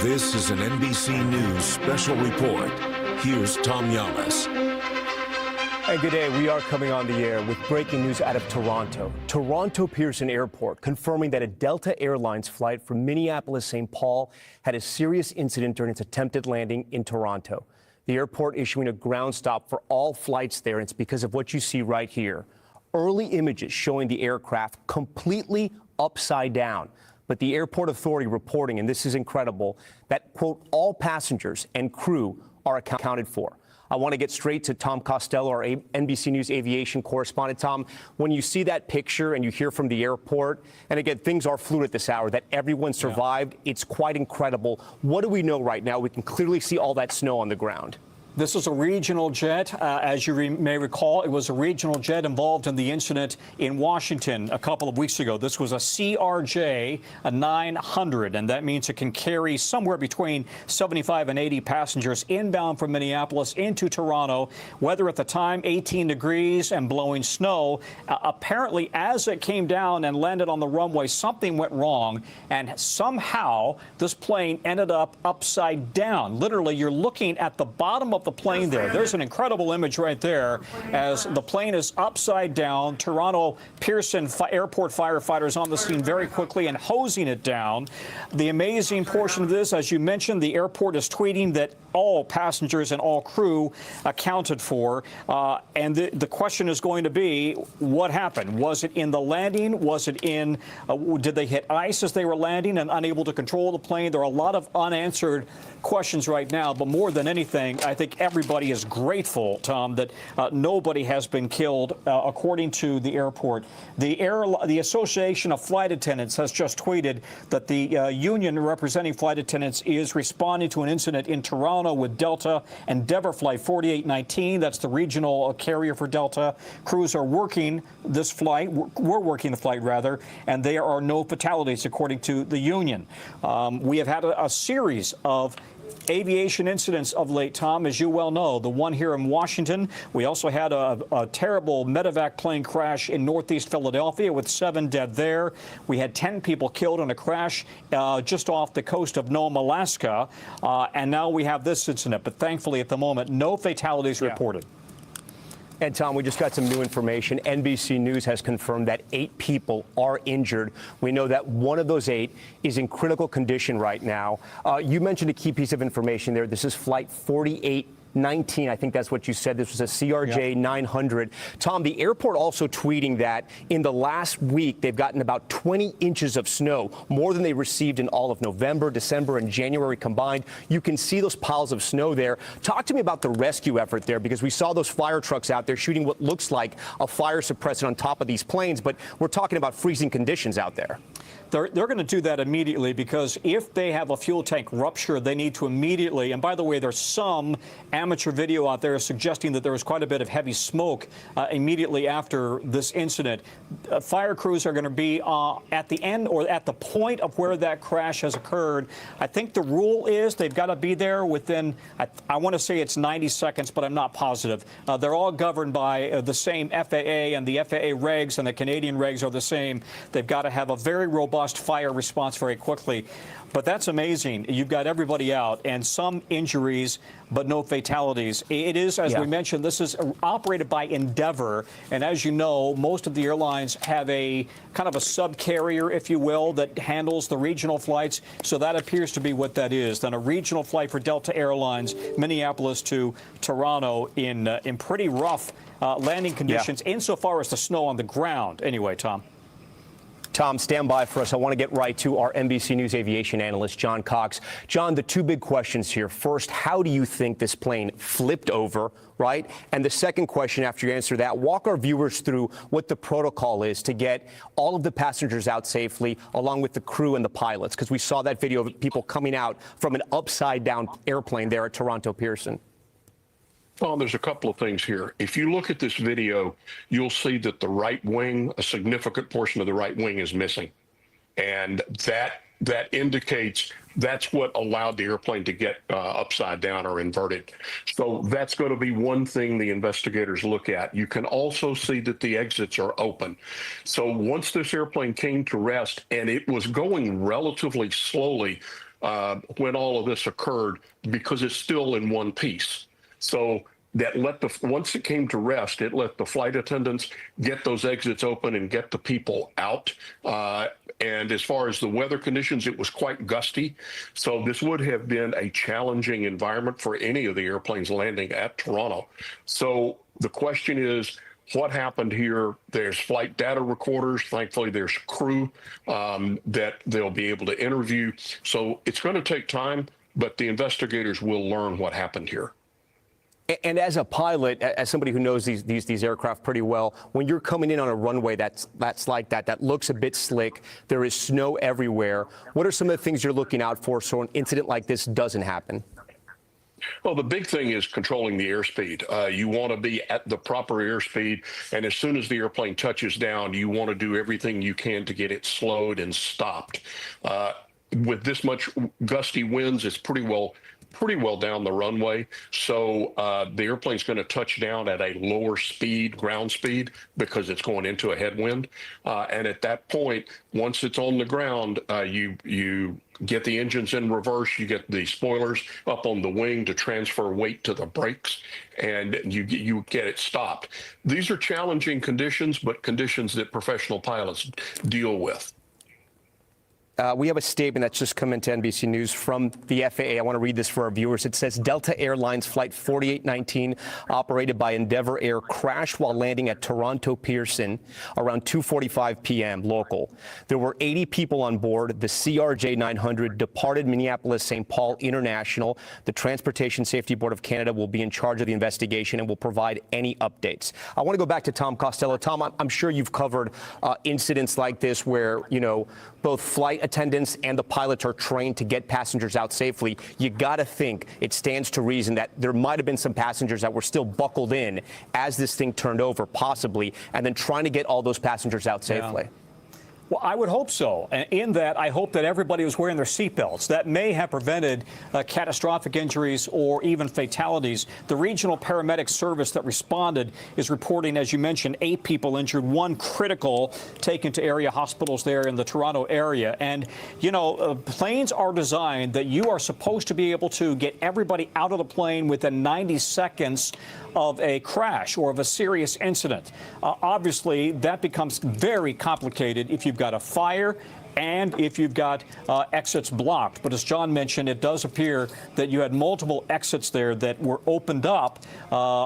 This is an NBC News special report. Here's Tom Yamas. And good day. We are coming on the air with breaking news out of Toronto. Toronto Pearson Airport confirming that a Delta Airlines flight from Minneapolis-St. Paul had a serious incident during its attempted landing in Toronto. The airport issuing a ground stop for all flights there, and it's because of what you see right here. Early images showing the aircraft completely upside down. But the airport authority reporting, and this is incredible, that, quote, all passengers and crew are accounted for. I want to get straight to Tom Costello, our NBC News aviation correspondent. Tom, when you see that picture and you hear from the airport, and again, things are fluid at this hour, that everyone survived, it's quite incredible. What do we know right now? We can clearly see all that snow on the ground. This is a regional jet. As you may recall, it was a regional jet involved in the incident in Washington a couple of weeks ago. This was a CRJ, a 900, and that means it can carry somewhere between 75 and 80 passengers inbound from Minneapolis into Toronto. Weather at the time, 18 degrees and blowing snow. Apparently, as it came down and landed on the runway, something went wrong, and somehow this plane ended up upside down. Literally, you're looking at the bottom of the plane there. There's an incredible image right there as the plane is upside down. Toronto Pearson Airport firefighters on the scene very quickly and hosing it down. The amazing portion of this, as you mentioned, the airport is tweeting that all passengers and all crew accounted for. And the question is going to be, what happened? Was it in the landing? Was it in, did they hit ice as they were landing and unable to control the plane? There are a lot of unanswered questions right now, but more than anything, I think everybody is grateful, Tom, that nobody has been killed, according to the airport. The Association of Flight Attendants has just tweeted that the union representing flight attendants is responding to an incident in Toronto with Delta Endeavour Flight 4819. That's the regional carrier for Delta. Crews are working this flight. We're working the flight, rather, and there are no fatalities, according to the union. We have had a series of aviation incidents of late, Tom, as you well know. The one here in Washington. We also had a terrible medevac plane crash in northeast Philadelphia with 7 dead there. We had 10 people killed in a crash just off the coast of Nome, Alaska. And now we have this incident. But thankfully, at the moment, no fatalities reported. And, Tom, we just got some new information. NBC News has confirmed that 8 people are injured. We know that one of those 8 is in critical condition right now. You mentioned a key piece of information there. This is Flight 4819. I think that's what you said. This was a CRJ 900. Tom, the airport also tweeting that in the last week, they've gotten about 20 inches of snow, more than they received in all of November, December, and January combined. You can see those piles of snow there. Talk to me about the rescue effort there, because we saw those fire trucks out there shooting what looks like a fire suppressant on top of these planes, but we're talking about freezing conditions out there. They're going to do that immediately, because if they have a fuel tank rupture, they need to immediately, and by the way, there's some amateur video out there suggesting that there was quite a bit of heavy smoke immediately after this incident. Fire crews are going to be at the end or at the point of where that crash has occurred. I think the rule is they've got to be there within, I want to say it's 90 seconds, but I'm not positive. They're all governed by the same FAA, and the FAA regs and the Canadian regs are the same. They've got to have a very robust fire response very quickly. But that's amazing. You've got everybody out and some injuries, but no fatalities. It is, as we mentioned, this is operated by Endeavour. And as you know, most of the airlines have a kind of a sub-carrier, if you will, that handles the regional flights. So that appears to be what that is. Then a regional flight for Delta Airlines, Minneapolis to Toronto in pretty rough landing conditions, insofar as the snow on the ground. Anyway, Tom. Tom, stand by for us. I want to get right to our NBC News aviation analyst, John Cox. John, the 2 big questions here. First, how do you think this plane flipped over, right? And the second question, after you answer that, walk our viewers through what the protocol is to get all of the passengers out safely, along with the crew and the pilots, because we saw that video of people coming out from an upside-down airplane there at Toronto Pearson. Well, there's a couple of things here. If you look at this video, you'll see that the right wing, a significant portion of the right wing is missing. And that indicates that's what allowed the airplane to get upside down or inverted. So that's going to be one thing the investigators look at. You can also see that the exits are open. So once this airplane came to rest, and it was going relatively slowly, when all of this occurred because it's still in one piece. So that once it came to rest, it let the flight attendants get those exits open and get the people out. And as far as the weather conditions, it was quite gusty. So this would have been a challenging environment for any of the airplanes landing at Toronto. So the question is, what happened here? There's flight data recorders. Thankfully, there's crew that they'll be able to interview. So it's going to take time, but the investigators will learn what happened here. And as a pilot, as somebody who knows these aircraft pretty well, when you're coming in on a runway that's like that looks a bit slick, there is snow everywhere. What are some of the things you're looking out for so an incident like this doesn't happen? Well, the big thing is controlling the airspeed. You want to be at the proper airspeed, and as soon as the airplane touches down, you want to do everything you can to get it slowed and stopped. With this much gusty winds, it's pretty well down the runway. So the airplane's going to touch down at a lower speed, ground speed, because it's going into a headwind. And at that point, once it's on the ground, you get the engines in reverse, you get the spoilers up on the wing to transfer weight to the brakes, and you get it stopped. These are challenging conditions, but conditions that professional pilots deal with. We have a statement that's just come into NBC News from the FAA. I want to read this for our viewers. It says Delta Airlines Flight 4819, operated by Endeavour Air, crashed while landing at Toronto Pearson around 2:45 p.m. local. There were 80 people on board. The CRJ 900 departed Minneapolis-St. Paul International. The Transportation Safety Board of Canada will be in charge of the investigation and will provide any updates. I want to go back to Tom Costello. Tom, I'm sure you've covered incidents like this where, both flight attendants and the pilots are trained to get passengers out safely. You got to think it stands to reason that there might have been some passengers that were still buckled in as this thing turned over, possibly, and then trying to get all those passengers out safely. Yeah. Well, I would hope so. In that, I hope that everybody was wearing their seatbelts. That may have prevented catastrophic injuries or even fatalities. The regional paramedic service that responded is reporting, as you mentioned, 8 people injured, 1 critical, taken to area hospitals there in the Toronto area. And, planes are designed that you are supposed to be able to get everybody out of the plane within 90 seconds of a crash or of a serious incident. Obviously, that becomes very complicated if you've got a fire and if you've got exits blocked. But as John mentioned, it does appear that you had multiple exits there that were opened up,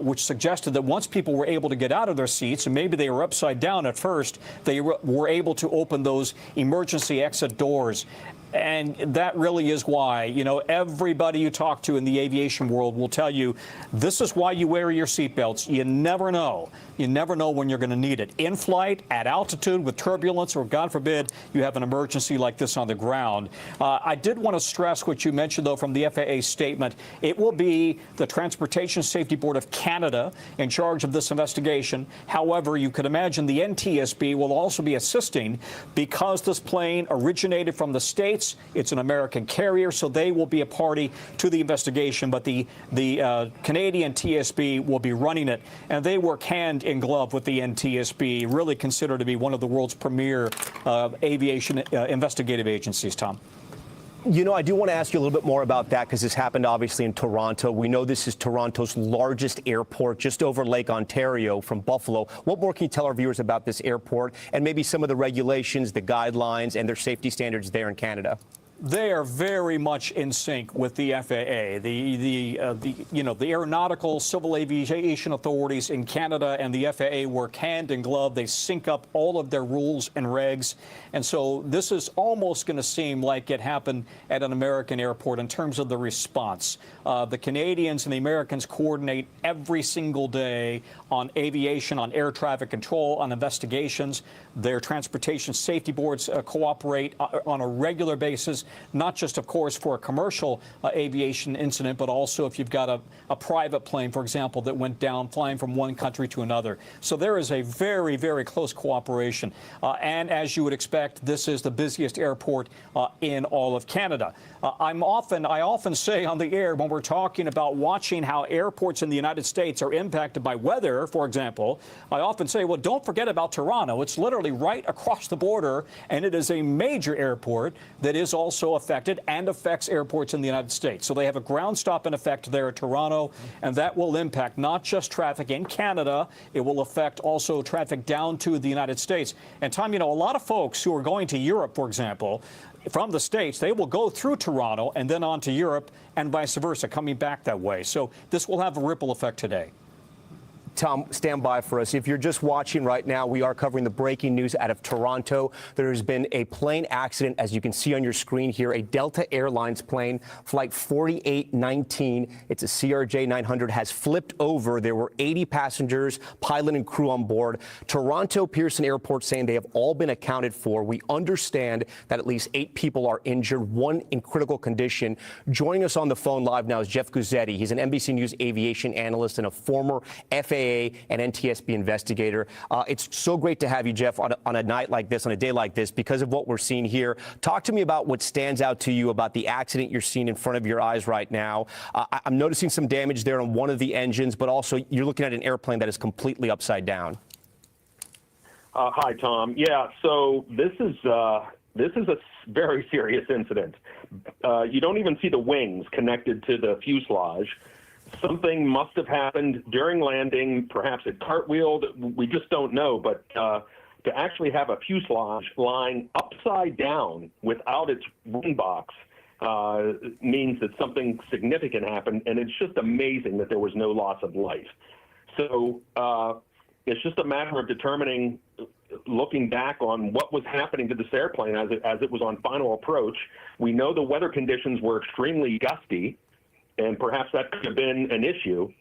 which suggested that once people were able to get out of their seats, and maybe they were upside down at first, they were able to open those emergency exit doors. And that really is why, everybody you talk to in the aviation world will tell you this is why you wear your seatbelts. You never know. You never know when you're going to need it. In flight, at altitude, with turbulence, or God forbid, you have an emergency like this on the ground. I did want to stress what you mentioned, though, from the FAA statement. It will be the Transportation Safety Board of Canada in charge of this investigation. However, you could imagine the NTSB will also be assisting because this plane originated from the States. It's an American carrier, so they will be a party to the investigation. But the Canadian TSB will be running it, and they work hand in glove with the NTSB, really considered to be one of the world's premier aviation investigative agencies, Tom. I do want to ask you a little bit more about that because this happened obviously in Toronto. We know this is Toronto's largest airport, just over Lake Ontario from Buffalo. What more can you tell our viewers about this airport and maybe some of the regulations, the guidelines, and their safety standards there in Canada? They are very much in sync with the FAA. The aeronautical civil aviation authorities in Canada and the FAA work hand in glove. They sync up all of their rules and regs. And so this is almost going to seem like it happened at an American airport in terms of the response. The Canadians and the Americans coordinate every single day on aviation, on air traffic control, on investigations. Their transportation safety boards cooperate on a regular basis, not just, of course, for a commercial aviation incident, but also if you've got a private plane, for example, that went down flying from one country to another. So there is a very, very close cooperation. And as you would expect, this is the busiest airport in all of Canada. I often say on the air when we're talking about watching how airports in the United States are impacted by weather, for example, I often say, well, don't forget about Toronto. It's literally right across the border, and it is a major airport that is also affected and affects airports in the United States. So they have a ground stop in effect there at Toronto, and that will impact not just traffic in Canada, it will affect also traffic down to the United States. And Tom, you know, a lot of folks who are going to Europe, for example, from the States, they will go through Toronto and then on to Europe and vice versa, coming back that way. So this will have a ripple effect today. Tom, stand by for us. If you're just watching right now, we are covering the breaking news out of Toronto. There has been a plane accident, as you can see on your screen here, a Delta Airlines plane, flight 4819. It's a CRJ 900, has flipped over. There were 80 passengers, pilot and crew on board. Toronto Pearson Airport saying they have all been accounted for. We understand that at least 8 people are injured, 1 in critical condition. Joining us on the phone live now is Jeff Guzzetti. He's an NBC News aviation analyst and a former FAA and NTSB investigator. It's so great to have you, Jeff, on a night like this, on a day like this, because of what we're seeing here. Talk to me about what stands out to you about the accident you're seeing in front of your eyes right now. I'm noticing some damage there on one of the engines, but also you're looking at an airplane that is completely upside down. Hi, Tom. Yeah, so this is a very serious incident. You don't even see the wings connected to the fuselage. Something must have happened during landing. Perhaps it cartwheeled. We just don't know. But to actually have a fuselage lying upside down without its wing box means that something significant happened. And it's just amazing that there was no loss of life. So it's just a matter of determining, looking back on what was happening to this airplane as it was on final approach. We know the weather conditions were extremely gusty, and perhaps that could have been an issue.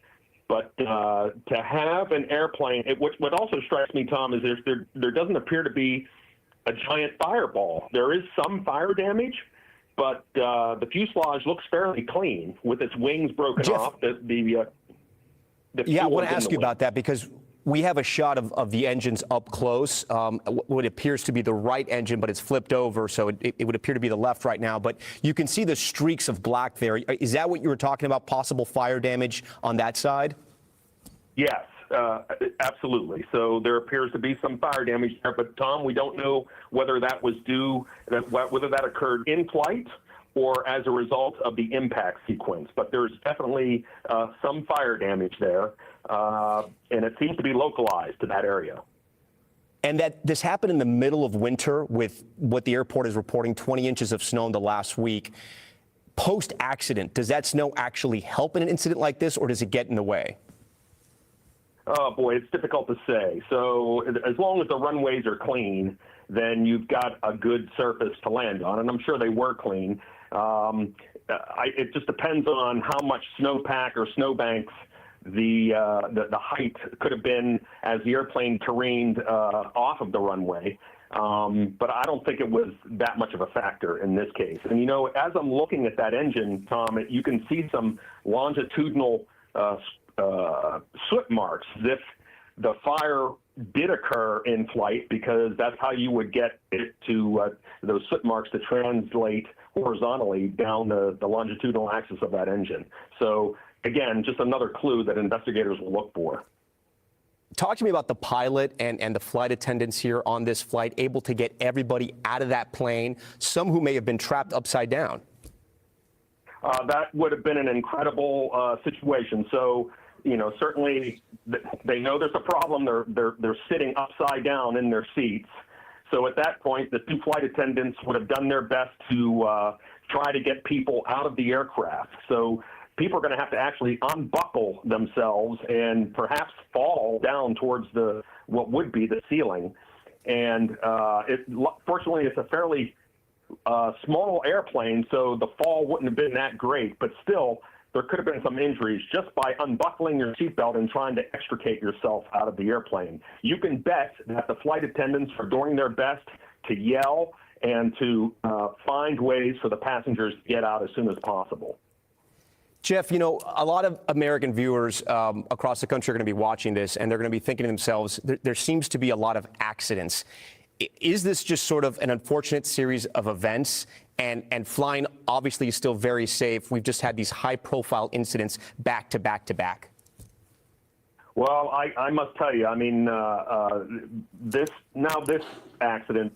But to have an airplane, what also strikes me, Tom, is there doesn't appear to be a giant fireball. There is some fire damage, but the fuselage looks fairly clean with its wings broken Jeff, off. Yeah, I want to ask you about that because we have a shot of the engines up close. What appears to be the right engine, but it's flipped over, so it would appear to be the left right now. But you can see the streaks of black there. Is that what you were talking about, possible fire damage on that side? Yes, absolutely. So there appears to be some fire damage there. But, Tom, we don't know whether that was whether that occurred in flight or as a result of the impact sequence. But there's definitely some fire damage there. And it seems to be localized to that area. And that this happened in the middle of winter with what the airport is reporting, 20 inches of snow in the last week. Post-accident, does that snow actually help in an incident like this, or does it get in the way? Oh, boy, it's difficult to say. So as long as the runways are clean, then you've got a good surface to land on, and I'm sure they were clean. It just depends on how much snowpack or snowbanks the height could have been as the airplane careened off of the runway. But I don't think it was that much of a factor in this case. And, you know, as I'm looking at that engine, Tom, you can see some longitudinal soot marks as if the fire did occur in flight, because that's how you would get it to those soot marks to translate horizontally down the longitudinal axis of that engine. So, again, just another clue that investigators will look for. Talk to me about the pilot and the flight attendants here on this flight, able to get everybody out of that plane, some who may have been trapped upside down. That would have been an incredible situation. So, you know, certainly they know there's a problem. They're sitting upside down in their seats. So at that point, the 2 flight attendants would have done their best to try to get people out of the aircraft. So people are going to have to actually unbuckle themselves and perhaps fall down towards what would be the ceiling. And fortunately, it's a fairly small airplane, so the fall wouldn't have been that great. But still, there could have been some injuries just by unbuckling your seatbelt and trying to extricate yourself out of the airplane. You can bet that the flight attendants are doing their best to yell and to find ways for the passengers to get out as soon as possible. Jeff, you know, a lot of American viewers across the country are going to be watching this, and they're going to be thinking to themselves, there seems to be a lot of accidents. Is this just sort of an unfortunate series of events, and flying obviously is still very safe. We've just had these high-profile incidents back to back to back. Well, I must tell you, I mean, this accident,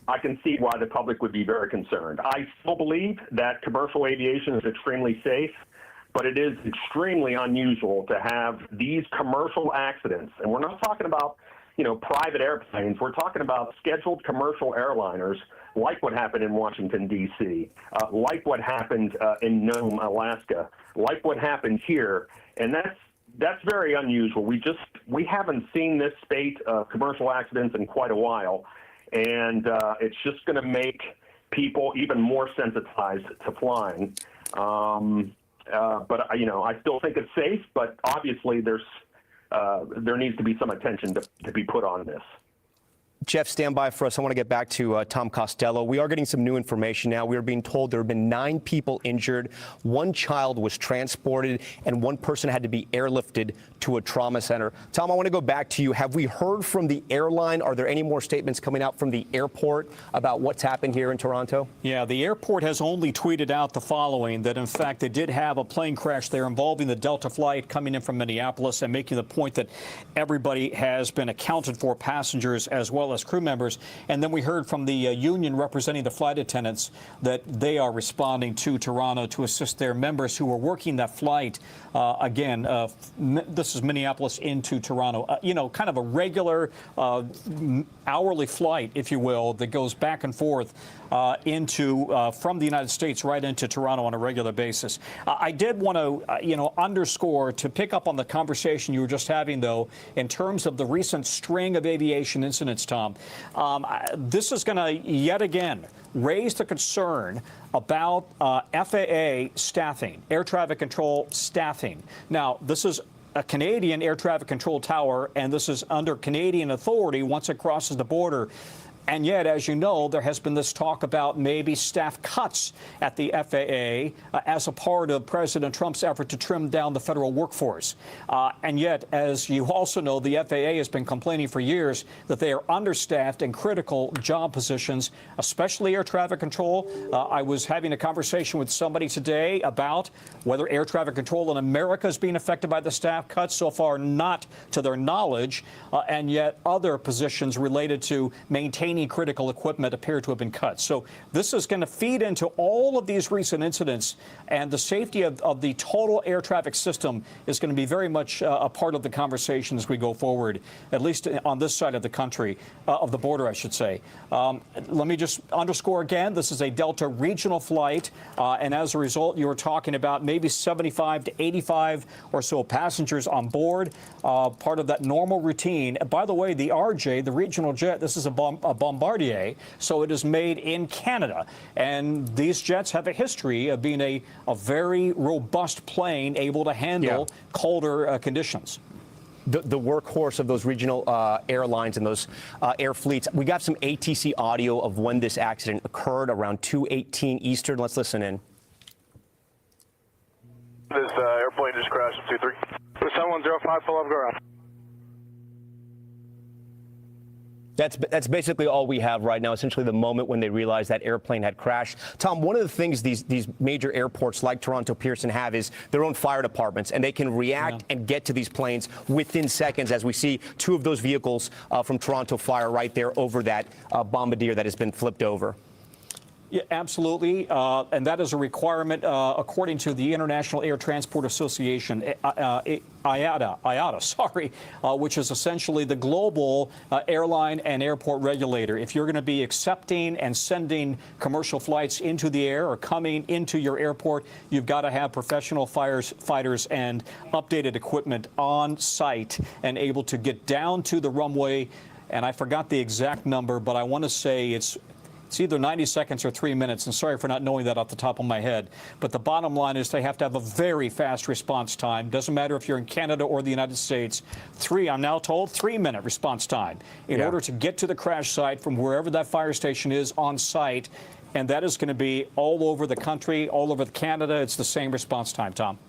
I can see why the public would be very concerned. I still believe that commercial aviation is extremely safe, but it is extremely unusual to have these commercial accidents. And we're not talking about, private airplanes. We're talking about scheduled commercial airliners, like what happened in Washington, D.C., like what happened in Nome, Alaska, like what happened here. And that's very unusual. We haven't seen this spate of commercial accidents in quite a while. And it's just going to make people even more sensitized to flying. But I still think it's safe. But obviously, there needs to be some attention to be put on this. Jeff, stand by for us. I want to get back to Tom Costello. We are getting some new information now. We are being told there have been 9 people injured. 1 child was transported, and 1 person had to be airlifted to a trauma center. Tom, I want to go back to you. Have we heard from the airline? Are there any more statements coming out from the airport about what's happened here in Toronto? Yeah, the airport has only tweeted out the following, that in fact they did have a plane crash there involving the Delta flight coming in from Minneapolis, and making the point that everybody has been accounted for, passengers as well as crew members. And then we heard from the union representing the flight attendants that they are responding to Toronto to assist their members who were working that flight. This is Minneapolis into Toronto, kind of a regular hourly flight, if you will, that goes back and forth from the United States right into Toronto on a regular basis. I did want to, underscore, to pick up on the conversation you were just having, though, in terms of the recent string of aviation incidents, Tom. This is going to yet again raise the concern about FAA staffing, air traffic control staffing. Now, this is a Canadian air traffic control tower, and this is under Canadian authority once it crosses the border. And yet, as you know, there has been this talk about maybe staff cuts at the FAA as a part of President Trump's effort to trim down the federal workforce. And yet, as you also know, the FAA has been complaining for years that they are understaffed in critical job positions, especially air traffic control. I was having a conversation with somebody today about whether air traffic control in America is being affected by the staff cuts. So far, not to their knowledge, and yet other positions related to maintaining critical equipment appear to have been cut. So this is going to feed into all of these recent incidents, and the safety of the total air traffic system is going to be very much a part of the conversation as we go forward, at least on this side of the country, of the border, I should say. Let me just underscore again, this is a Delta regional flight, and as a result, you were talking about maybe 75 to 85 or so passengers on board, part of that normal routine. By the way, the RJ, the regional jet, this is a Bombardier, so it is made in Canada. And these jets have a history of being a very robust plane, able to handle colder conditions. The workhorse of those regional airlines and those air fleets. We got some ATC audio of when this accident occurred around 2:18 Eastern. Let's listen in. This airplane just crashed at 23. 7105, full up, go around. That's basically all we have right now, essentially the moment when they realized that airplane had crashed. Tom, one of the things these major airports like Toronto Pearson have is their own fire departments, and they can react and get to these planes within seconds, as we see 2 of those vehicles from Toronto Fire right there over that Bombardier that has been flipped over. Yeah, absolutely. And that is a requirement, according to the International Air Transport Association, IATA, which is essentially the global airline and airport regulator. If you're going to be accepting and sending commercial flights into the air or coming into your airport, you've got to have professional fighters and updated equipment on site and able to get down to the runway. And I forgot the exact number, but I want to say it's either 90 seconds or 3 minutes, and sorry for not knowing that off the top of my head. But the bottom line is they have to have a very fast response time. Doesn't matter if you're in Canada or the United States. I'm now told, 3-minute response time in order to get to the crash site from wherever that fire station is on site. And that is going to be all over the country, all over Canada. It's the same response time, Tom.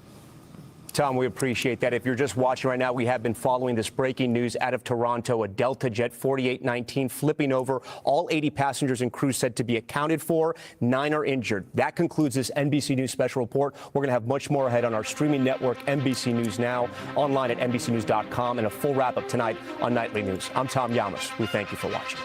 Tom, we appreciate that. If you're just watching right now, we have been following this breaking news out of Toronto. A Delta Jet 4819 flipping over. All 80 passengers and crew said to be accounted for. 9 are injured. That concludes this NBC News special report. We're going to have much more ahead on our streaming network, NBC News Now, online at NBCnews.com, and a full wrap-up tonight on Nightly News. I'm Tom Llamas. We thank you for watching.